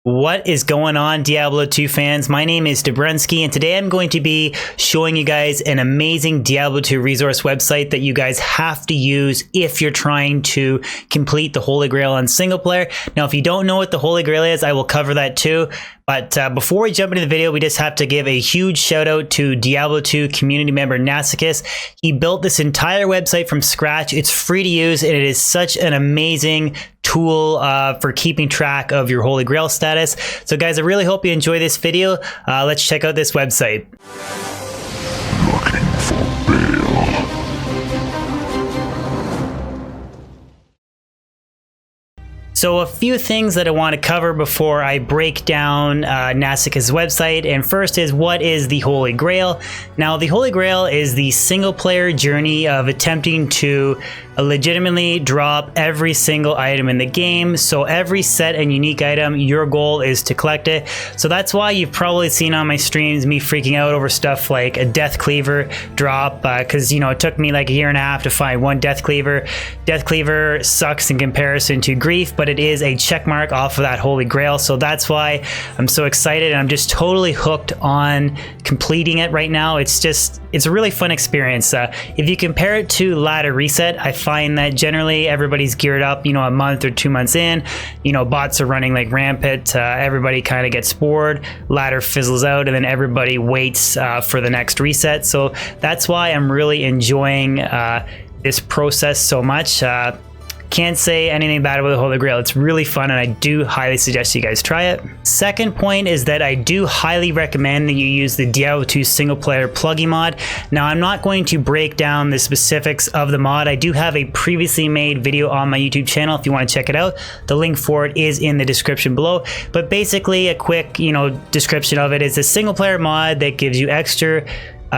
What is going on, Diablo 2 fans? My name is Dobrensky, and today I'm going to be showing you guys an amazing Diablo 2 resource website that you guys have to use if you're trying to complete the Holy Grail on single player. Now, if you don't know what the Holy Grail is, I will cover that too. But before we jump into the video, we just have to give a huge shout out to Diablo 2 community member Nasicus. He built this entire website from scratch. It's free to use, and it is such an amazing tool for keeping track of your Holy Grail status. So guys, I really hope you enjoy this video. Let's check out this website. Looking for bail. So a few things that I want to cover before I break down Nasicus' website. And first is, what is the Holy Grail? Now, the Holy Grail is the single player journey of attempting to legitimately drop every single item in the game. So every set and unique item, your goal is to collect it. So that's why you've probably seen on my streams me freaking out over stuff like a Death Cleaver drop, because it took me like a year and a half to find one Death Cleaver. Death Cleaver sucks in comparison to Grief, but it is a check mark off of that Holy Grail. So that's why I'm so excited, and I'm just totally hooked on completing it right now. It's a really fun experience. If you compare it to Ladder Reset, I find that generally everybody's geared up, a month or 2 months in, bots are running like rampant, everybody kind of gets bored, ladder fizzles out, and then everybody waits for the next reset. So that's why I'm really enjoying this process so much. Can't say anything bad about the Holy Grail. It's really fun, and I do highly suggest you guys try it. Second point is that I do highly recommend that you use the Diablo 2 single player PlugY mod. Now, I'm not going to break down the specifics of the mod. I do have a previously made video on my YouTube channel if you want to check it out. The link for it is in the description below. But basically, a quick, description of it is a single player mod that gives you extra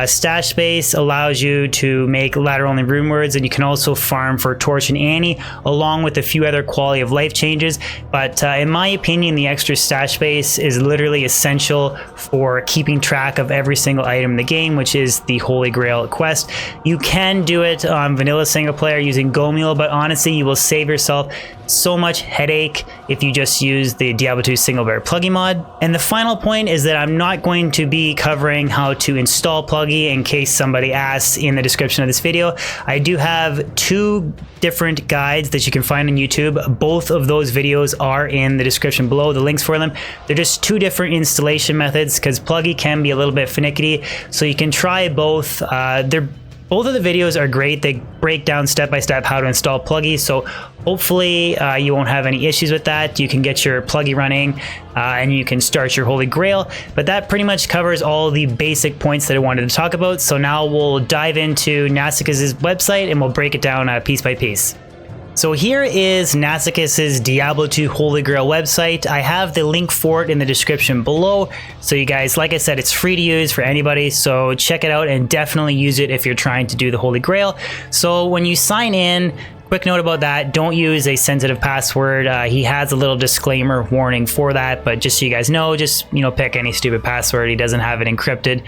stash space, allows you to make ladder only rune words, and you can also farm for Torch and Annie, along with a few other quality of life changes. But in my opinion, the extra stash space is literally essential for keeping track of every single item in the game, which is the Holy Grail quest. You can do it on vanilla single player using Gomule, but honestly, you will save yourself so much headache if you just use the Diablo 2 single player PlugY mod. And the final point is that I'm not going to be covering how to install PlugY in case somebody asks in the description of this video. I do have two different guides that you can find on YouTube. Both of those videos are in the description below, the links for them. They're just two different installation methods because PlugY can be a little bit finicky, so you can try both. Both of the videos are great. They break down step-by-step how to install PlugY, so hopefully you won't have any issues with that. You can get your PlugY running and you can start your Holy Grail. But that pretty much covers all the basic points that I wanted to talk about. So now we'll dive into Nasicus' website and we'll break it down piece by piece. So here is Nasicus' Diablo 2 Holy Grail website. I have the link for it in the description below. So you guys, like I said, it's free to use for anybody. So check it out and definitely use it if you're trying to do the Holy Grail. So when you sign in, quick note about that, don't use a sensitive password. He has a little disclaimer warning for that, but just so you guys know, just pick any stupid password. He doesn't have it encrypted.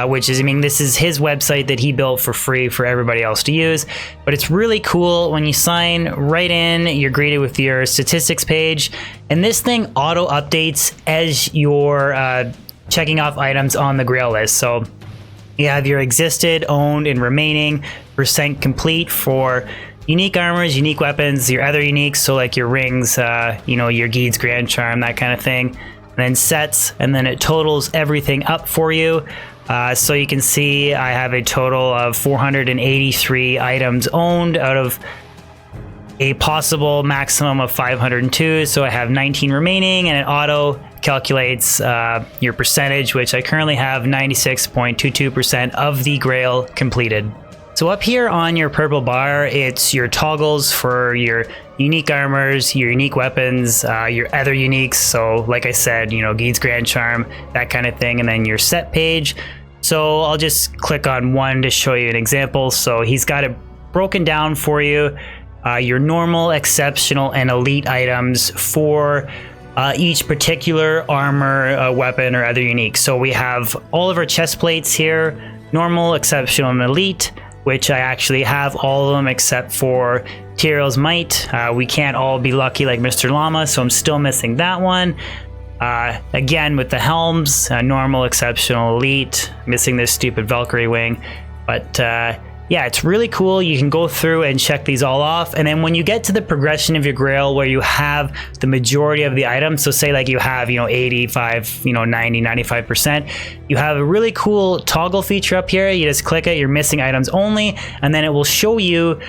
Which is, this is his website that he built for free for everybody else to use. But it's really cool. When you sign right in, you're greeted with your statistics page. And this thing auto updates as you're checking off items on the Grail list. So you have your existed, owned, and remaining % complete for unique armors, unique weapons, your other uniques. So like your rings, your Geed's Grand Charm, that kind of thing. And then sets, and then it totals everything up for you. So you can see I have a total of 483 items owned out of a possible maximum of 502. So I have 19 remaining, and it auto calculates your percentage, which I currently have 96.22% of the Grail completed. So up here on your purple bar, it's your toggles for your unique armors, your unique weapons, your other uniques. So like I said, Geed's Grand Charm, that kind of thing. And then your set page. So I'll just click on one to show you an example. So he's got it broken down for you. Your normal, exceptional, and elite items for each particular armor, weapon, or other unique. So we have all of our chest plates here, normal, exceptional, and elite, which I actually have all of them except for Tyrell's Might. We can't all be lucky like Mr. Llama, so I'm still missing that one. Again, with the helms, normal, exceptional, elite, missing this stupid Valkyrie wing. But yeah, it's really cool. You can go through and check these all off. And then when you get to the progression of your grail where you have the majority of the items, so say like you have, 85, 90, 95%, you have a really cool toggle feature up here. You just click it, you're missing items only, and then it will show you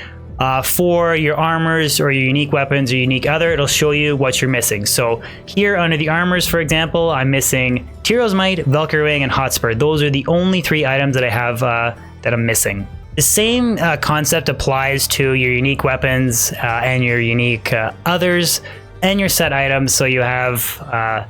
for your armors or your unique weapons or unique other, it'll show you what you're missing. So here under the armors, for example, I'm missing Tyro's Might, Valkyrie Wing, and Hotspur. Those are the only 3 items that I have that I'm missing. The same concept applies to your unique weapons and your unique others and your set items. So you have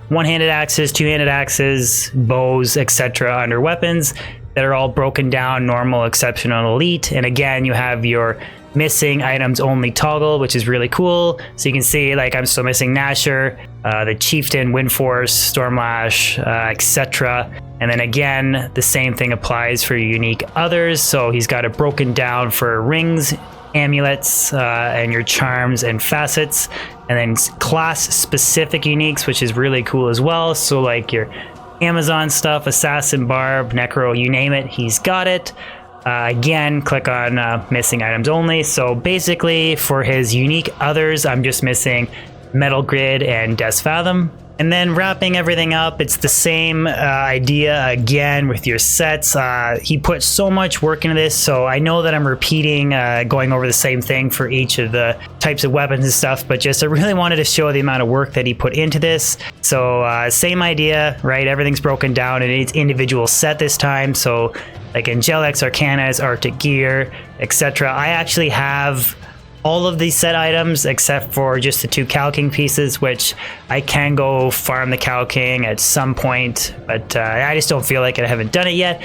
one-handed axes, two-handed axes, bows, etc. under weapons that are all broken down, normal, exceptional, elite. And again, you have your missing items only toggle, which is really cool. So you can see like I'm still missing Nasher, the Chieftain, Windforce, Stormlash, etc. And then again, the same thing applies for your unique others. So he's got it broken down for rings, amulets, and your charms and facets, and then class specific uniques, which is really cool as well. So like your Amazon stuff, Assassin, Barb, Necro, you name it, he's got it. Again, click on missing items only. So basically for his unique others, I'm just missing Metal Grid and Death's Fathom. And then wrapping everything up, it's the same idea again with your sets. He put so much work into this, so I know that I'm repeating, going over the same thing for each of the types of weapons and stuff, but just I really wanted to show the amount of work that he put into this. So same idea, right? Everything's broken down in its individual set this time. So like Angelics, Arcanas, Arctic Gear, etc. I actually have all of these set items except for just the 2 Cow King pieces, which I can go farm the Cow King at some point, but I just don't feel like it. I haven't done it yet.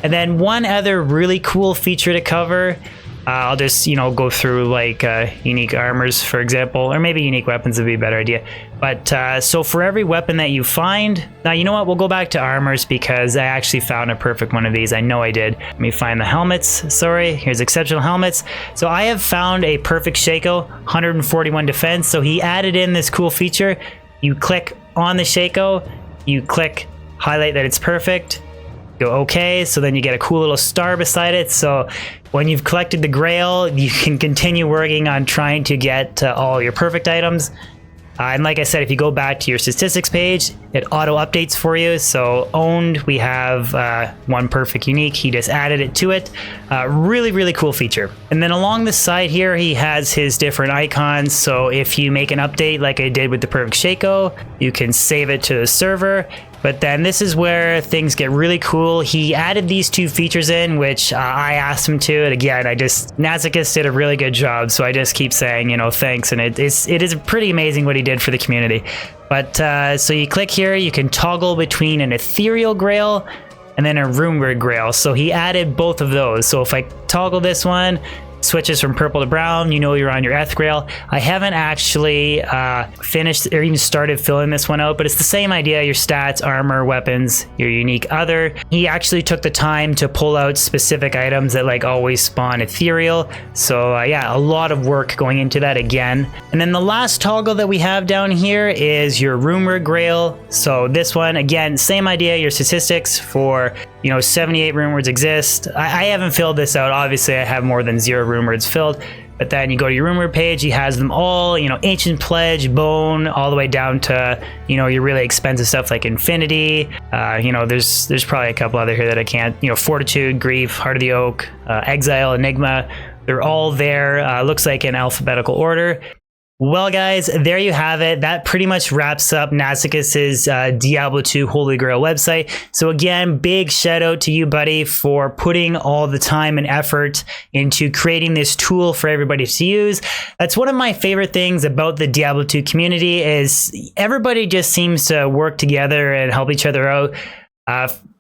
And then one other really cool feature to cover, I'll just go through like unique armors, for example, or maybe unique weapons would be a better idea. But so for every weapon that you find, now you know what, we'll go back to armors because I actually found a perfect one of these. I know I did. Let me find the helmets. Sorry, here's exceptional helmets. So I have found a perfect Shaco, 141 defense. So he added in this cool feature. You click on the Shaco, you click highlight that it's perfect, go okay, so then you get a cool little star beside it. So when you've collected the grail, you can continue working on trying to get all your perfect items. And like I said, if you go back to your statistics page, it auto updates for you. So owned, we have 1 perfect unique. He just added it to it. Really, really cool feature. And then along the side here, he has his different icons. So if you make an update like I did with the perfect Shaco, you can save it to the server. But then this is where things get really cool. He added these 2 features in, which I asked him to. And again, Nazikus did a really good job. So I just keep saying, thanks. And it is pretty amazing what he did for the community. But so you click here, you can toggle between an ethereal grail and then a rumored grail. So he added both of those. So if I toggle this one, switches from purple to brown, you're on your Eth Grail. I haven't actually finished or even started filling this one out, but it's the same idea. Your stats, armor, weapons, your unique other. He actually took the time to pull out specific items that like always spawn ethereal. So yeah, a lot of work going into that again. And then the last toggle that we have down here is your rumor grail. So this one, again, same idea, your statistics for 78 rune words exist. I haven't filled this out. Obviously, I have more than 0 rune words filled. But then you go to your rune word page, he has them all, Ancient Pledge, Bone, all the way down to, your really expensive stuff like Infinity. There's probably a couple other here that I can't, Fortitude, Grief, Heart of the Oak, Exile, Enigma. They're all there. Looks like in alphabetical order. Well, guys, there you have it. That pretty much wraps up Nazikus's Diablo 2 Holy Grail website. So again, big shout out to you, buddy, for putting all the time and effort into creating this tool for everybody to use. That's one of my favorite things about the Diablo 2 community is everybody just seems to work together and help each other out.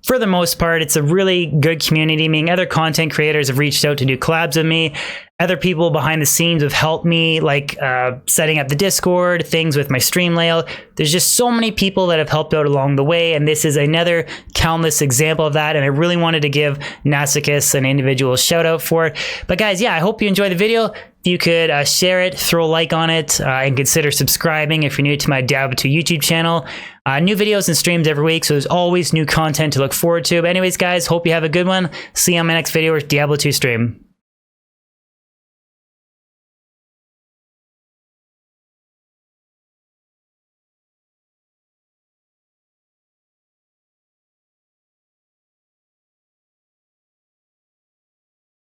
For the most part, it's a really good community. I mean, other content creators have reached out to do collabs with me. Other people behind the scenes have helped me, like setting up the Discord, things with my stream layout. There's just so many people that have helped out along the way, and this is another countless example of that, and I really wanted to give Nazikus an individual shout out for it. But guys, yeah, I hope you enjoyed the video. If you could share it, throw a like on it, and consider subscribing if you're new to my Diablo 2 YouTube channel. New videos and streams every week, so there's always new content to look forward to. But anyways, guys, hope you have a good one. See you on my next video with Diablo 2 stream.